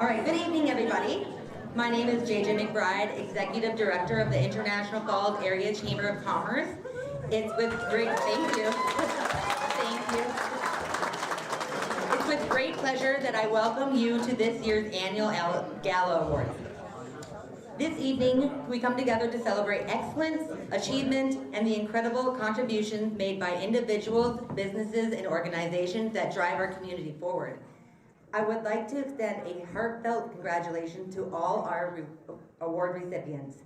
All right, good evening, everybody. My name is JJ McBride, Executive Director of the International Falls Area Chamber of Commerce. It's with great, thank you. Thank you. It's with great pleasure that I welcome you to this year's annual Gala Awards. This evening, we come together to celebrate excellence, achievement, and the incredible contributions made by individuals, businesses, and organizations that drive our community forward. I would like to extend a heartfelt congratulations to all our award recipients.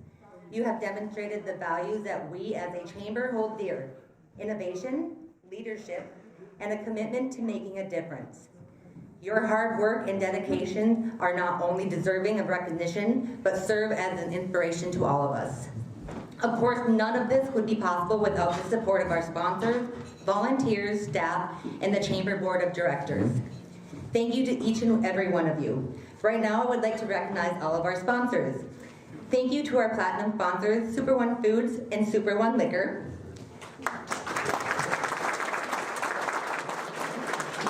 You have demonstrated the values that we as a chamber hold dear: innovation, leadership, and a commitment to making a difference. Your hard work and dedication are not only deserving of recognition, but serve as an inspiration to all of us. Of course, none of this would be possible without the support of our sponsors, volunteers, staff, and the Chamber Board of Directors. Thank you to each and every one of you. Right now, I would like to recognize all of our sponsors. Thank you to our platinum sponsors, Super One Foods and Super One Liquor.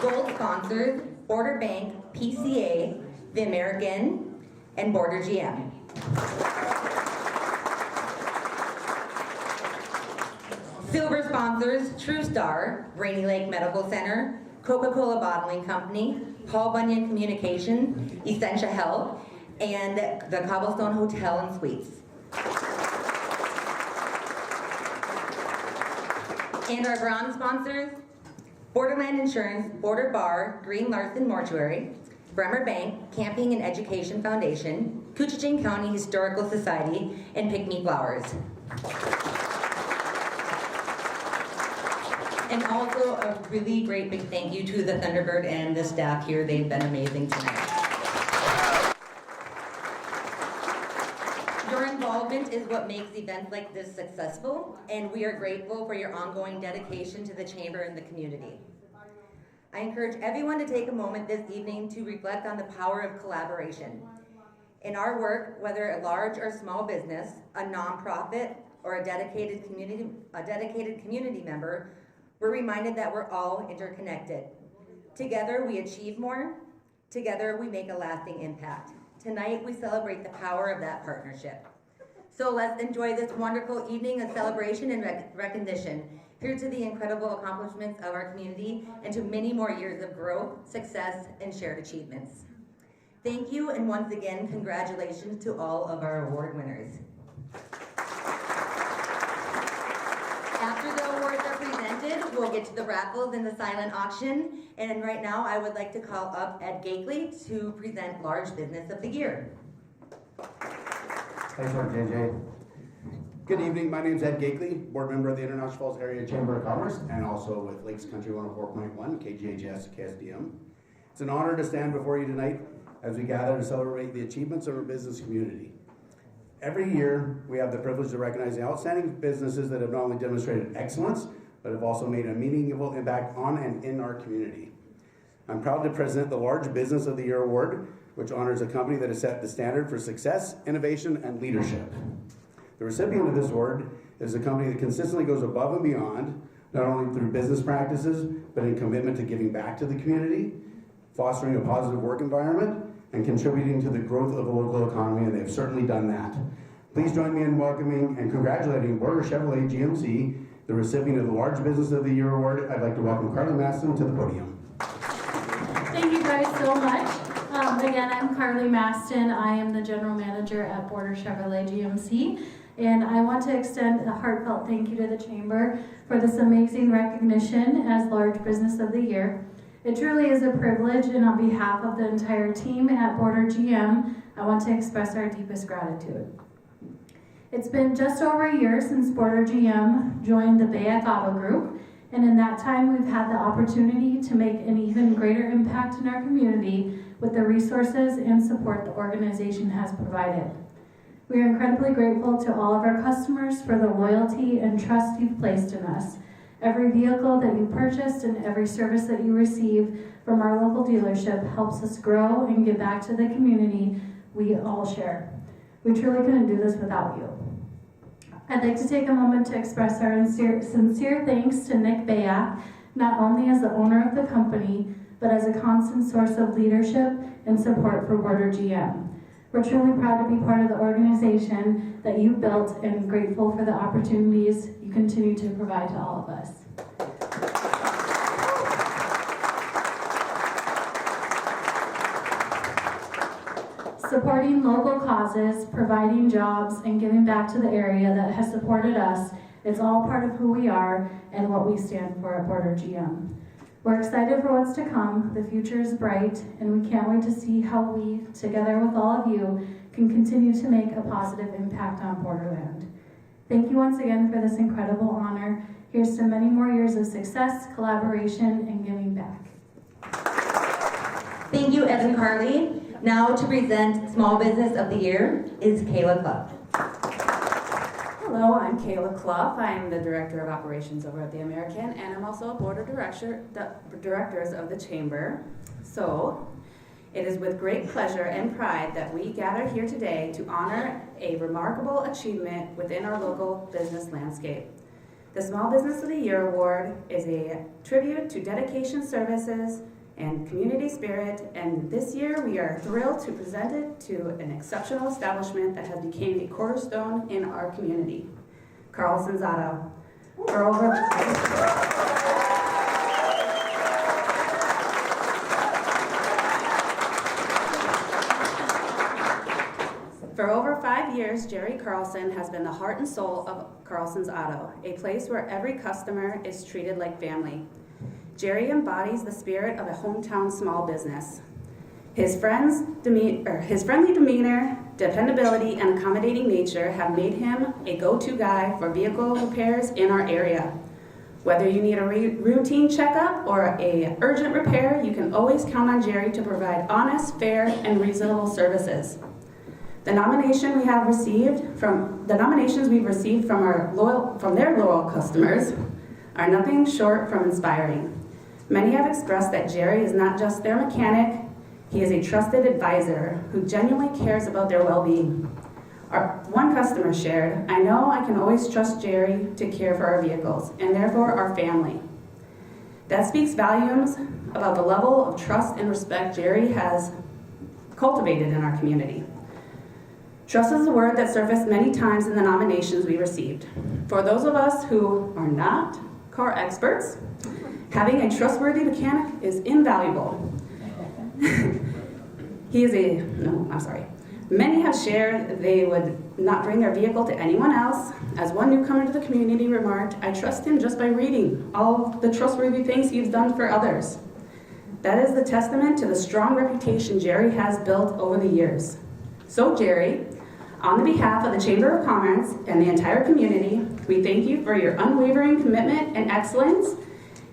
Gold sponsors, Border Bank, PCA, The American, and Border GM. Silver sponsors, True Star, Rainy Lake Medical Center, Coca-Cola Bottling Company, Paul Bunyan Communications, Essentia Health, and the Cobblestone Hotel and Suites. And our bronze sponsors, Borderland Insurance, Border Bar, Green Larson Mortuary, Bremer Bank, Camping and Education Foundation, Coochiching County Historical Society, and Pick Me Flowers. And also a really great big thank you to the Thunderbird and the staff here. They've been amazing tonight. Your involvement is what makes events like this successful, and we are grateful for your ongoing dedication to the Chamber and the community. I encourage everyone to take a moment this evening to reflect on the power of collaboration. In our work, whether a large or small business, a nonprofit, or a dedicated community member, we're reminded that we're all interconnected. Together we achieve more. Together we make a lasting impact. Tonight we celebrate the power of that partnership. So let's enjoy this wonderful evening of celebration and recognition. Here's to the incredible accomplishments of our community and to many more years of growth, success, and shared achievements. Thank you, and once again, congratulations to all of our award winners. After the awards are presented, we'll get to the raffles and the silent auction. And right now, I would like to call up Ed Gakeley to present Large Business of the Year. Thanks, JJ. Good evening. My name is Ed Gakeley, board member of the International Falls Area Chamber of Commerce, and also with Lakes Country 104.1, KGHS, KSDM. It's an honor to stand before you tonight as we gather to celebrate the achievements of our business community. Every year, we have the privilege to recognize the outstanding businesses that have not only demonstrated excellence, but have also made a meaningful impact on and in our community. I'm proud to present the Large Business of the Year Award, which honors a company that has set the standard for success, innovation, and leadership. The recipient of this award is a company that consistently goes above and beyond, not only through business practices, but in commitment to giving back to the community, fostering a positive work environment, and contributing to the growth of the local economy, and they've certainly done that. Please join me in welcoming and congratulating Border Chevrolet GMC, the recipient of the Large Business of the Year Award. I'd like to welcome Carly Maston to the podium. Thank you guys so much. Again, I'm Carly Maston. I am the General Manager at Border Chevrolet GMC, and I want to extend a heartfelt thank you to the Chamber for this amazing recognition as Large Business of the Year. It truly is a privilege, and on behalf of the entire team at Border GM, I want to express our deepest gratitude. It's been just over a year since Border GM joined the Bayak Auto Group, and in that time we've had the opportunity to make an even greater impact in our community with the resources and support the organization has provided. We are incredibly grateful to all of our customers for the loyalty and trust you've placed in us. Every vehicle that you purchased and every service that you receive from our local dealership helps us grow and give back to the community we all share. We truly couldn't do this without you. I'd like to take a moment to express our sincere thanks to Nick Bayak, not only as the owner of the company, but as a constant source of leadership and support for Border GM. We're truly proud to be part of the organization that you've built and grateful for the opportunities you continue to provide to all of us. Supporting local causes, providing jobs, and giving back to the area that has supported us is all part of who we are and what we stand for at Border GM. We're excited for what's to come. The future is bright, and we can't wait to see how we, together with all of you, can continue to make a positive impact on Borderland. Thank you once again for this incredible honor. Here's to many more years of success, collaboration, and giving back. Thank you, Ed and Carly. Now to present Small Business of the Year is Kayla Club. Hello, I'm Kayla Clough. I'm the Director of Operations over at the American, and I'm also a Board of Directors of the Chamber. So, it is with great pleasure and pride that we gather here today to honor a remarkable achievement within our local business landscape. The Small Business of the Year Award is a tribute to dedication, services, and community spirit, and this year we are thrilled to present it to an exceptional establishment that has become a cornerstone in our community, Carlson's Auto. For over 5 years, Jerry Carlson has been the heart and soul of Carlson's Auto, a place where every customer is treated like family. Jerry embodies the spirit of a hometown small business. His friendly demeanor, dependability, and accommodating nature have made him a go-to guy for vehicle repairs in our area. Whether you need a routine checkup or an urgent repair, you can always count on Jerry to provide honest, fair, and reasonable services. The nominations we've received from their loyal customers are nothing short from inspiring. Many have expressed that Jerry is not just their mechanic, he is a trusted advisor who genuinely cares about their well-being. One customer shared, "I know I can always trust Jerry to care for our vehicles, and therefore our family." That speaks volumes about the level of trust and respect Jerry has cultivated in our community. Trust is a word that surfaced many times in the nominations we received. For those of us who are not car experts, having a trustworthy mechanic is invaluable. Many have shared they would not bring their vehicle to anyone else. As one newcomer to the community remarked, "I trust him just by reading all the trustworthy things he's done for others." That is the testament to the strong reputation Jerry has built over the years. So Jerry, on the behalf of the Chamber of Commerce and the entire community, we thank you for your unwavering commitment and excellence,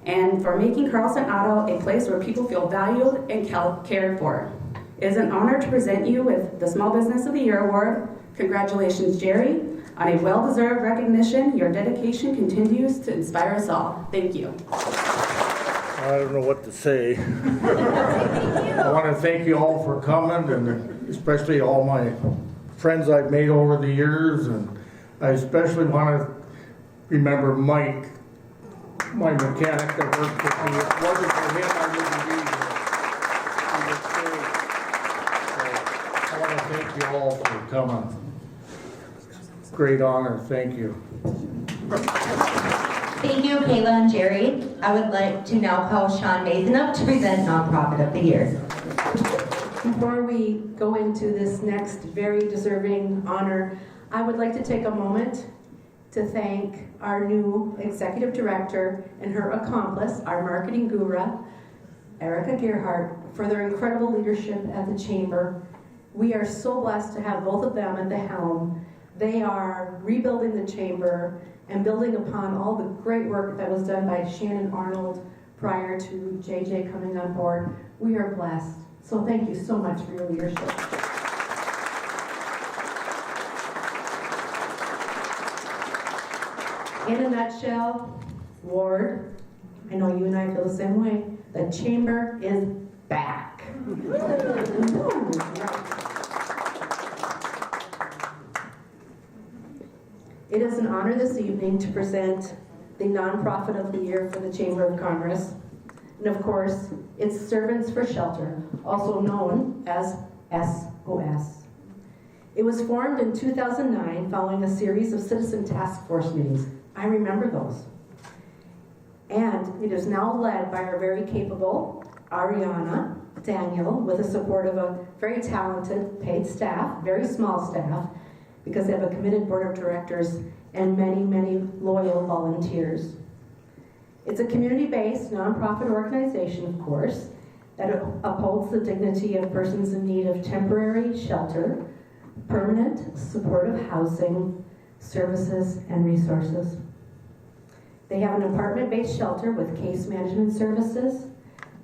and for making Carlson Auto a place where people feel valued and cared for. It is an honor to present you with the Small Business of the Year Award. Congratulations, Jerry, on a well-deserved recognition. Your dedication continues to inspire us all. Thank you. I don't know what to say. I want to thank you all for coming, and especially all my friends I've made over the years, and I especially want to remember Mike, my mechanic that worked with me. If it wasn't for him, I wouldn't be here. He was great. So I want to thank you all for coming. Great honor. Thank you. Thank you, Kayla and Jerry. I would like to now call Sean Mason up to present Nonprofit of the Year. Before we go into this next very deserving honor, I would like to take a moment to thank our new executive director and her accomplice, our marketing guru, Erica Gerhardt, for their incredible leadership at the Chamber. We are so blessed to have both of them at the helm. They are rebuilding the Chamber and building upon all the great work that was done by Shannon Arnold prior to JJ coming on board. We are blessed. So thank you so much for your leadership. In a nutshell, Ward, I know you and I feel the same way. The Chamber is back. It is an honor this evening to present the Nonprofit of the Year for the Chamber of Commerce. And of course, it's Servants for Shelter, also known as SOS. It was formed in 2009 following a series of citizen task force meetings. I remember those. And it is now led by our very capable Ariana Daniel with the support of a very talented paid staff, very small staff, because they have a committed board of directors and many, many loyal volunteers. It's a community-based, nonprofit organization, of course, that upholds the dignity of persons in need of temporary shelter, permanent supportive housing, services, and resources. They have an apartment-based shelter with case management services,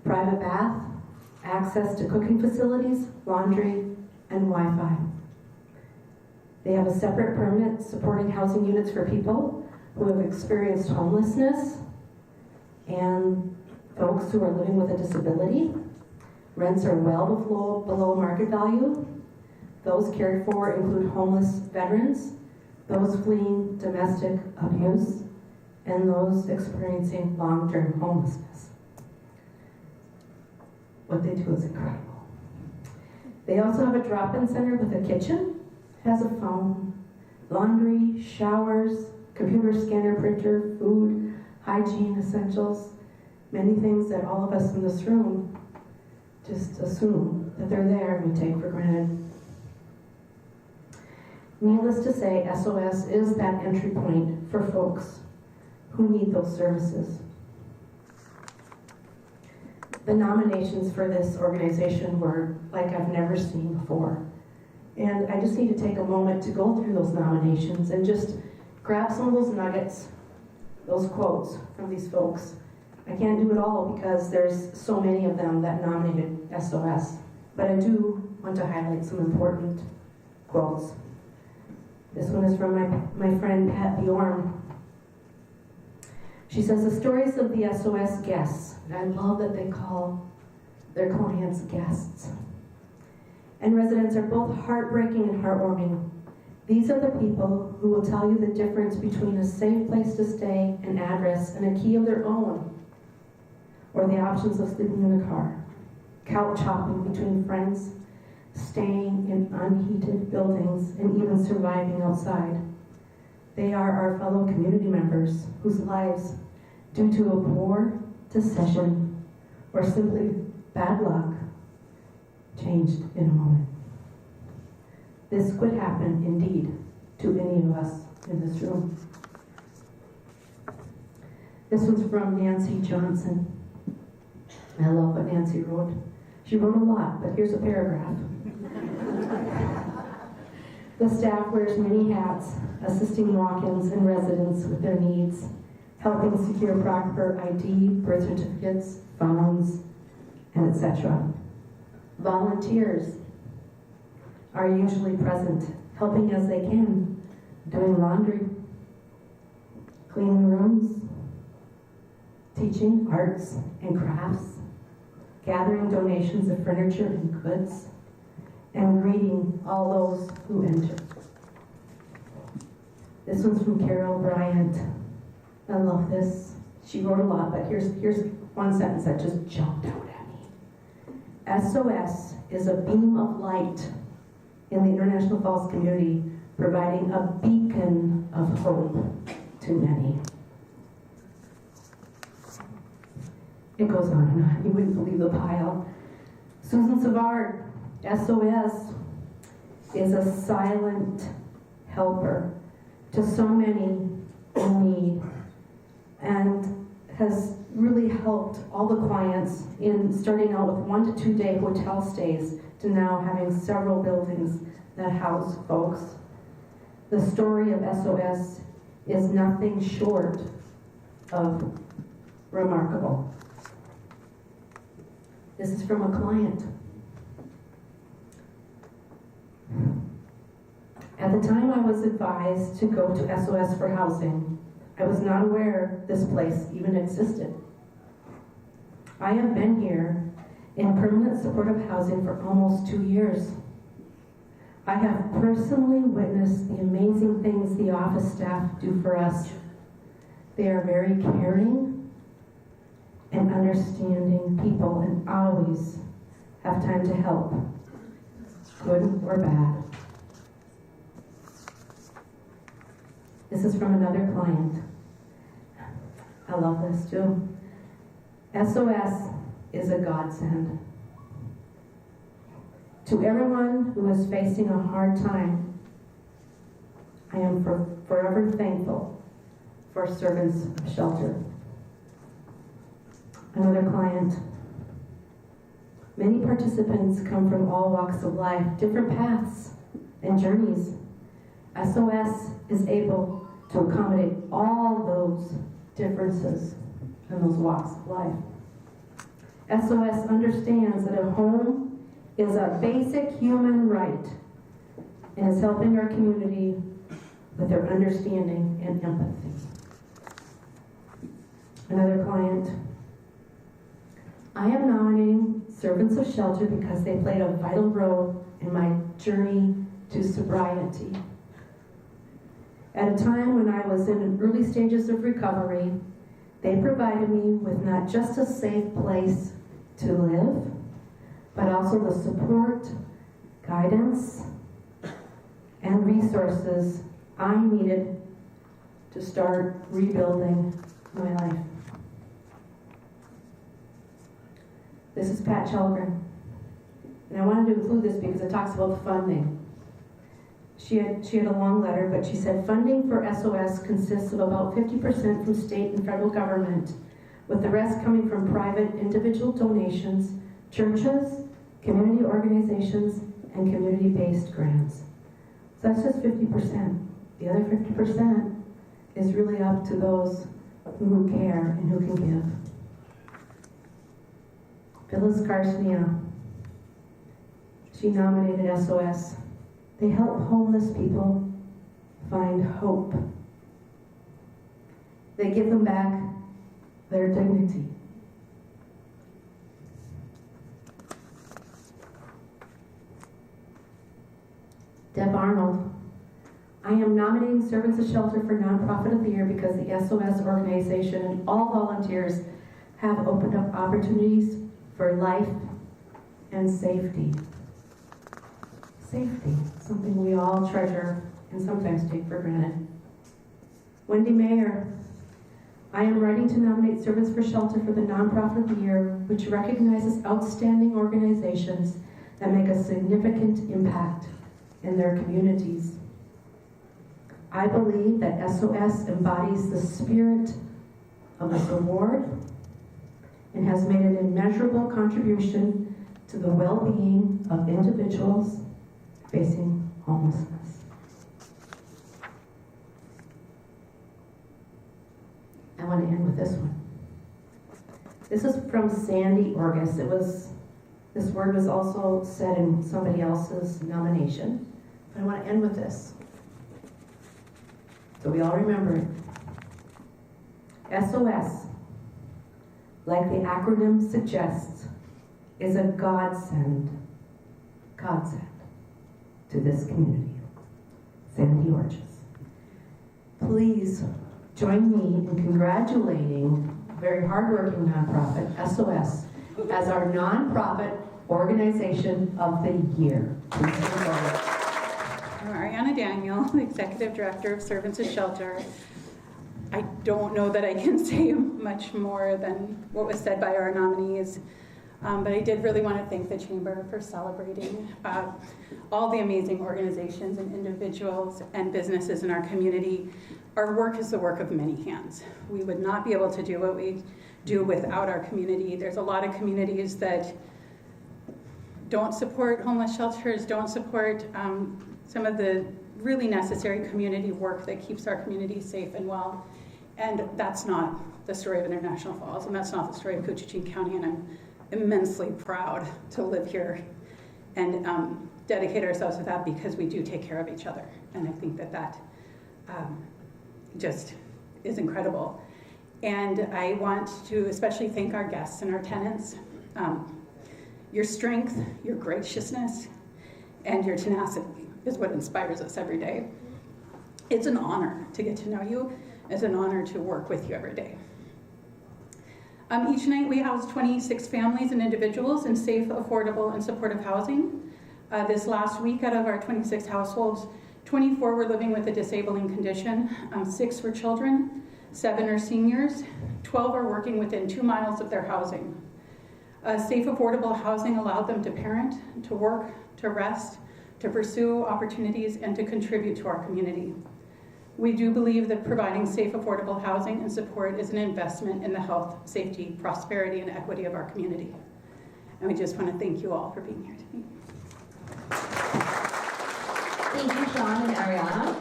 private bath, access to cooking facilities, laundry, and Wi-Fi. They have a separate permanent supporting housing units for people who have experienced homelessness and folks who are living with a disability. Rents are well below market value. Those cared for include homeless veterans, those fleeing domestic abuse, and those experiencing long-term homelessness. What they do is incredible. They also have a drop-in center with a kitchen, has a phone, laundry, showers, computer scanner, printer, food, hygiene essentials, many things that all of us in this room just assume that they're there and we take for granted. Needless to say, SOS is that entry point for folks who need those services. The nominations for this organization were like I've never seen before. And I just need to take a moment to go through those nominations and just grab some of those nuggets, those quotes from these folks. I can't do it all because there's so many of them that nominated SOS, but I do want to highlight some important quotes. This one is from my friend Pat Bjorn. She says, the stories of the SOS guests, and I love that they call their clients guests, and residents are both heartbreaking and heartwarming. These are the people who will tell you the difference between a safe place to stay, an address, and a key of their own, or the options of sleeping in a car, couch hopping between friends, staying in unheated buildings, and even surviving outside. They are our fellow community members whose lives, due to a poor decision or simply bad luck, changed in a moment. This could happen, indeed, to any of us in this room. This one's from Nancy Johnson. I love what Nancy wrote. She wrote a lot, but here's a paragraph. The staff wears many hats, assisting walk-ins and residents with their needs, helping secure proper ID, birth certificates, phones, and etc. Volunteers are usually present, helping as they can, doing laundry, cleaning rooms, teaching arts and crafts, gathering donations of furniture and goods, and greeting all those who enter. This one's from Carol Bryant. I love this. She wrote a lot, but here's one sentence that just jumped out at me. SOS is a beam of light in the International Falls community, providing a beacon of hope to many. It goes on and on. You wouldn't believe the pile. Susan Savard, SOS is a silent helper to so many in need and has really helped all the clients in starting out with 1 to 2 day hotel stays to now having several buildings that house folks. The story of SOS is nothing short of remarkable. This is from a client. At the time I was advised to go to SOS for housing, I was not aware this place even existed. I have been here in permanent supportive housing for almost 2 years. I have personally witnessed the amazing things the office staff do for us. They are very caring and and understanding people and always have time to help, good or bad. This is from another client. I love this too. SOS is a godsend. To everyone who is facing a hard time, I am forever thankful for servants of shelter. Another client. Many participants come from all walks of life, different paths and journeys. SOS is able to accommodate all those differences in those walks of life. SOS understands that a home is a basic human right and is helping our community with their understanding and empathy. Another client. I am nominating Servants of Shelter because they played a vital role in my journey to sobriety. At a time when I was in early stages of recovery, they provided me with not just a safe place to live, but also the support, guidance, and resources I needed to start rebuilding my life. This is Pat Chelgren. And I wanted to include this because it talks about funding. She had a long letter, but she said funding for SOS consists of about 50% from state and federal government, with the rest coming from private individual donations, churches, community organizations, and community-based grants. So that's just 50%. The other 50% is really up to those who care and who can give. Phyllis Garcia, she nominated SOS. They help homeless people find hope. They give them back their dignity. Deb Arnold, I am nominating Servants of Shelter for Nonprofit of the Year because the SOS organization and all volunteers have opened up opportunities for life and safety. Safety, something we all treasure and sometimes take for granted. Wendy Mayer, I am writing to nominate Servants for Shelter for the Nonprofit of the Year, which recognizes outstanding organizations that make a significant impact in their communities. I believe that SOS embodies the spirit of this award and has made an immeasurable contribution to the well-being of individuals facing homelessness. I want to end with this one. This is from Sandy Orgus. This word was also said in somebody else's nomination, but I want to end with this, so we all remember it. SOS, like the acronym suggests, is a godsend to this community. Sandy Orgus. Please join me in congratulating a very hardworking nonprofit, SOS, as our nonprofit organization of the year. Please come forward. I'm Ariana Daniel, Executive Director of Servants of Shelter. I don't know that I can say much more than what was said by our nominees, but I did really want to thank the Chamber for celebrating all the amazing organizations and individuals and businesses in our community. Our work is the work of many hands. We would not be able to do what we do without our community. There's a lot of communities that don't support homeless shelters, don't support some of the really necessary community work that keeps our community safe and well. And that's not the story of International Falls, and that's not the story of Coochin County, and I'm immensely proud to live here and dedicate ourselves to that because we do take care of each other. And I think that just is incredible. And I want to especially thank our guests and our tenants. Your strength, your graciousness, and your tenacity is what inspires us every day. It's an honor to get to know you. It's an honor to work with you every day. Each night we house 26 families and individuals in safe, affordable, and supportive housing. This last week, out of our 26 households, 24 were living with a disabling condition, 6 were children, 7 are seniors, 12 are working within 2 miles of their housing. Safe, affordable housing allowed them to parent, to work, to rest, to pursue opportunities, and to contribute to our community. We do believe that providing safe, affordable housing and support is an investment in the health, safety, prosperity, and equity of our community. And we just want to thank you all for being here tonight. Thank you, Sean and Ariana.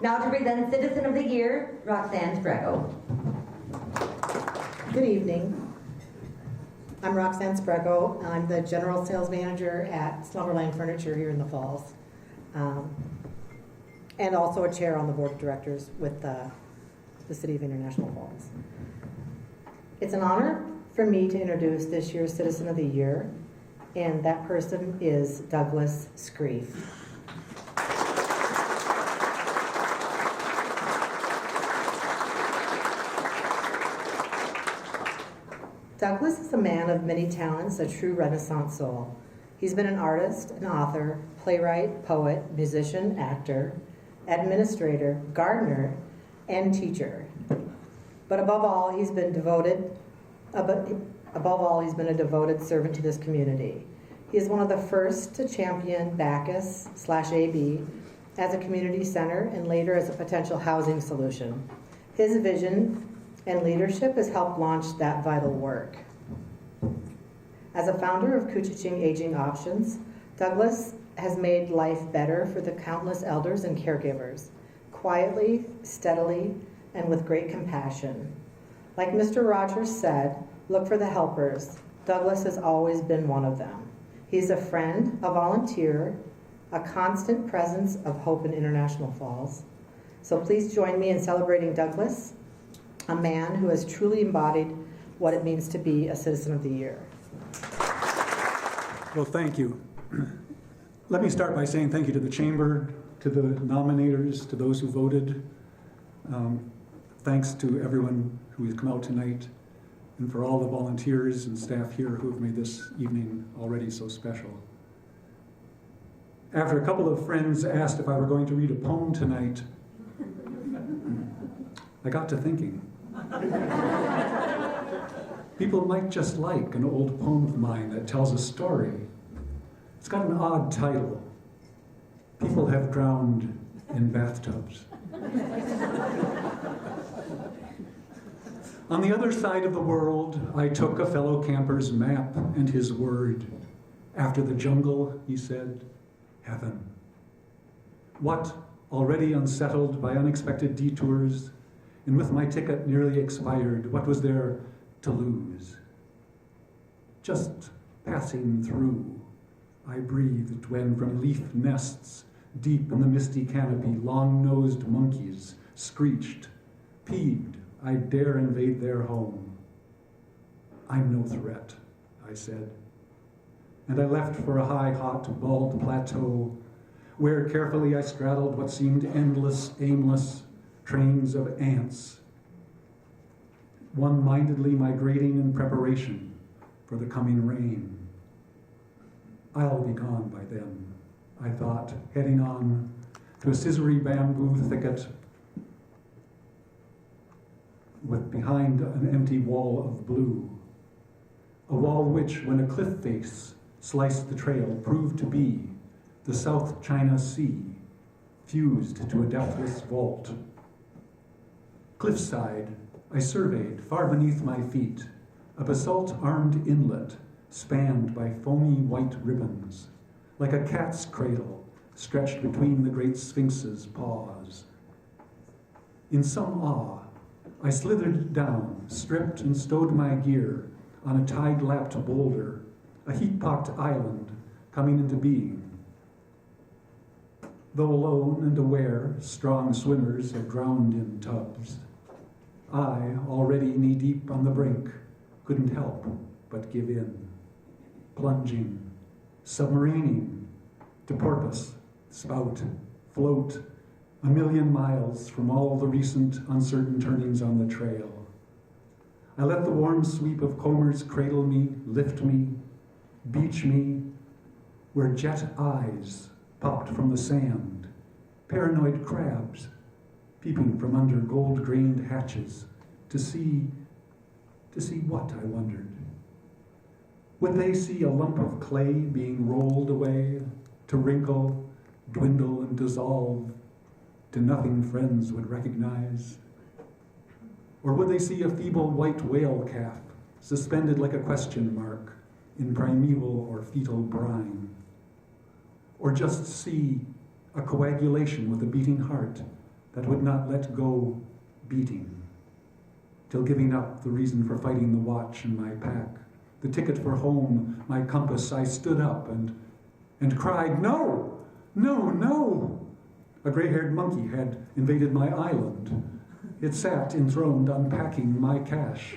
Now to present Citizen of the Year, Roxanne Sprego. Good evening. I'm Roxanne Sprego. I'm the General Sales Manager at Slumberland Furniture here in the Falls. And also a chair on the Board of Directors with the City of International Falls. It's an honor for me to introduce this year's Citizen of the Year, and that person is Douglas Screef. Douglas is a man of many talents, a true Renaissance soul. He's been an artist, an author, playwright, poet, musician, actor, administrator, gardener, and teacher. But above all, he's been a devoted servant to this community. He is one of the first to champion Bacchus/AB as a community center and later as a potential housing solution. His vision and leadership has helped launch that vital work. As a founder of Kuchiching Aging Options, Douglas has made life better for the countless elders and caregivers, quietly, steadily, and with great compassion. Like Mr. Rogers said, look for the helpers. Douglas has always been one of them. He's a friend, a volunteer, a constant presence of hope in International Falls. So please join me in celebrating Douglas, a man who has truly embodied what it means to be a Citizen of the Year. Well, thank you. Let me start by saying thank you to the Chamber, to the nominators, to those who voted. Thanks to everyone who has come out tonight, and for all the volunteers and staff here who have made this evening already so special. After a couple of friends asked if I were going to read a poem tonight, I got to thinking. People might just like an old poem of mine that tells a story. It's got an odd title. People have drowned in bathtubs. On the other side of the world, I took a fellow camper's map and his word. After the jungle, he said, heaven. What, already unsettled by unexpected detours, and with my ticket nearly expired, what was there to lose? Just passing through, I breathed when from leaf nests, deep in the misty canopy, long-nosed monkeys screeched, peeved, I dare invade their home. I'm no threat, I said. And I left for a high, hot, bald plateau, where carefully I straddled what seemed endless, aimless trains of ants, one-mindedly migrating in preparation for the coming rain. I'll be gone by then, I thought, heading on to a scissory bamboo thicket with behind an empty wall of blue, a wall which, when a cliff face sliced the trail, proved to be the South China Sea, fused to a depthless vault. Cliffside, I surveyed, far beneath my feet, a basalt-armed inlet spanned by foamy white ribbons, like a cat's cradle stretched between the great sphinx's paws. In some awe, I slithered down, stripped and stowed my gear on a tide-lapped boulder, a heat-pocked island coming into being. Though alone and aware, strong swimmers have drowned in tubs. I, already knee-deep on the brink, couldn't help but give in. Plunging, submarining, to porpoise, spout, float, a million miles from all the recent uncertain turnings on the trail. I let the warm sweep of combers cradle me, lift me, beach me, where jet eyes popped from the sand, paranoid crabs peeping from under gold-grained hatches to see what, I wondered. Would they see a lump of clay being rolled away to wrinkle, dwindle, and dissolve to nothing friends would recognize? Or would they see a feeble white whale calf suspended like a question mark in primeval or fetal brine? Or just see a coagulation with a beating heart that would not let go beating, till giving up the reason for fighting the watch in my pack, the ticket for home, my compass, I stood up and cried, "No, no, no!" A gray-haired monkey had invaded my island. It sat enthroned unpacking my cash.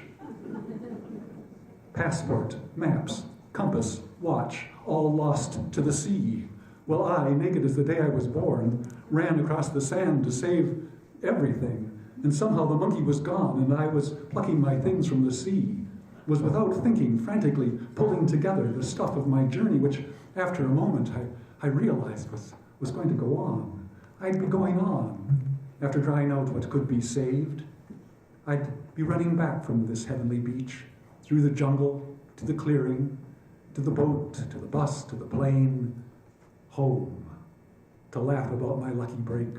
Passport, maps, compass, watch, all lost to the sea. Well, I, naked as the day I was born, ran across the sand to save everything. And somehow the monkey was gone, and I was plucking my things from the sea, was without thinking, frantically pulling together the stuff of my journey, which after a moment I realized was going to go on. I'd be going on. After drying out what could be saved, I'd be running back from this heavenly beach, through the jungle, to the clearing, to the boat, to the bus, to the plane, home, to laugh about my lucky break,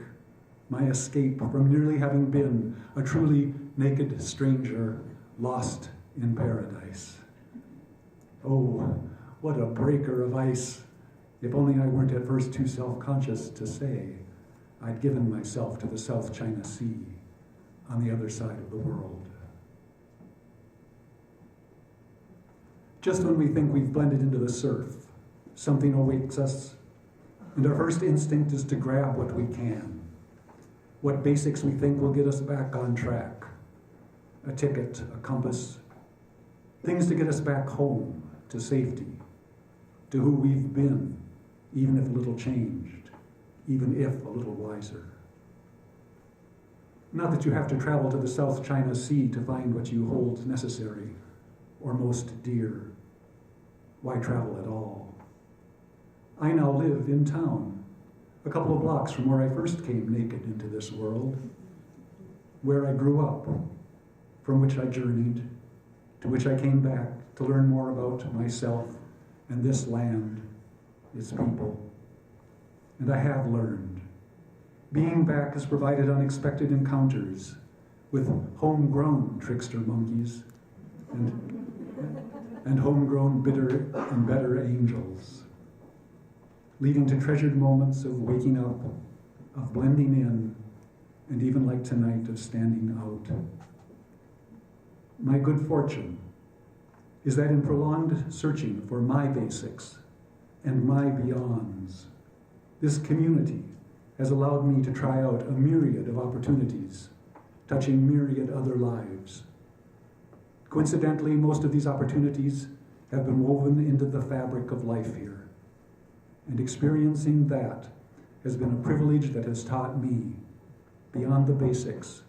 my escape from nearly having been a truly naked stranger lost in paradise. Oh, what a breaker of ice. If only I weren't at first too self-conscious to say I'd given myself to the South China Sea on the other side of the world. Just when we think we've blended into the surf, something awakes us, and our first instinct is to grab what we can, what basics we think will get us back on track. A ticket, a compass, things to get us back home, to safety, to who we've been, even if a little changed, even if a little wiser. Not that you have to travel to the South China Sea to find what you hold necessary or most dear. Why travel at all? I now live in town, a couple of blocks from where I first came naked into this world, where I grew up, from which I journeyed, to which I came back to learn more about myself and this land, its people. And I have learned. Being back has provided unexpected encounters with homegrown trickster monkeys and homegrown bitter and better angels, leading to treasured moments of waking up, of blending in, and even like tonight, of standing out. My good fortune is that in prolonged searching for my basics and my beyonds, this community has allowed me to try out a myriad of opportunities, touching myriad other lives. Coincidentally, most of these opportunities have been woven into the fabric of life here. And experiencing that has been a privilege that has taught me, beyond the basics,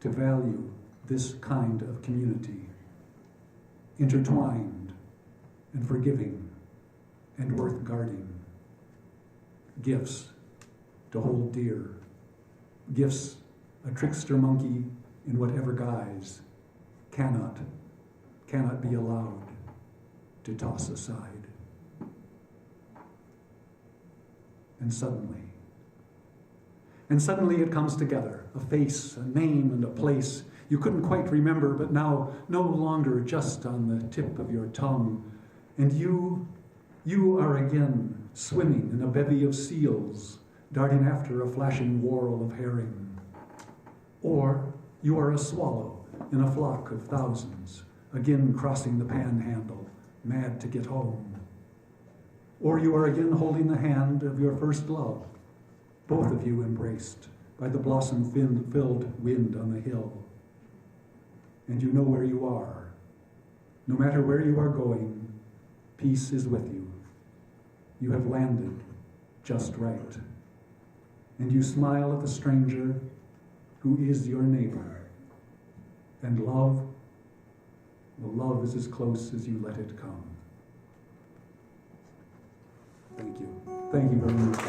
to value this kind of community, intertwined and forgiving and worth guarding. Gifts to hold dear. Gifts a trickster monkey in whatever guise cannot be allowed to toss aside. And suddenly it comes together, a face, a name, and a place you couldn't quite remember, but now no longer just on the tip of your tongue. And you are again swimming in a bevy of seals, darting after a flashing whorl of herring. Or you are a swallow in a flock of thousands, again crossing the panhandle, mad to get home. Or you are again holding the hand of your first love, both of you embraced by the blossom-filled wind on the hill. And you know where you are. No matter where you are going, peace is with you. You have landed just right. And you smile at the stranger who is your neighbor. And love Well, love is as close as you let it come. Thank you. Thank you very much.